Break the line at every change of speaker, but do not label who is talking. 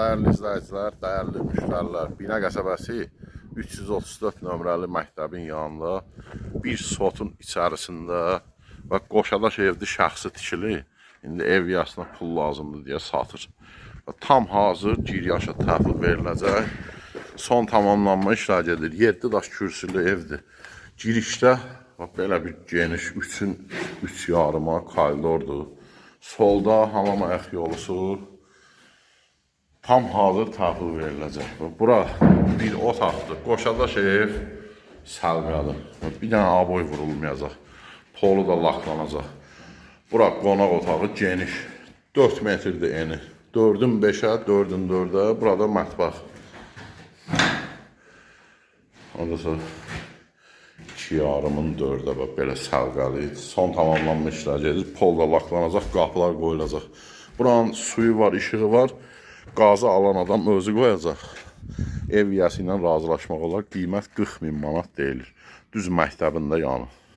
Dəyərli izləyicilər, dəyərli müştərilər, Binə qəsəbəsi 334 nömrəli məktəbin yanında bir sotun içərisində və Qoşadaş evdə şəxsi tikili, indi ev yasına pul lazımdır deyə satır. Və tam hazır giryaşa təhvil veriləcək, son tamamlanma işlər gedir. 7 daş kürsülü evdir. Girişdə belə bir geniş 3'ün 3 yarıma koridordur. Solda hamam ayaq yolusu. Tam hazır təhvil veriləcək. Bura bir otaqdır. Qoşadaş ev səlqədir. Bir dənə aboy vurulmayacaq. Polu da laklanacaq. Bura qonaq otağı geniş. 4 metrdir eni. 4'ün 5'ə, 4'ün 4'ə. Burada mətbəx. Ondan sonra 2 yarımın 4'ə belə səlqəli. Son tamamlanma işlər gedir. Pol da laklanacaq, qapılar qoyulacaq. Buranın suyu var, işığı var. Qazı alan adam özü qoyacaq. Ev yiyəsi ilə razılaşmaq olar. Qiymət 40.000 manat deyilir. Düz məktəbində yanı.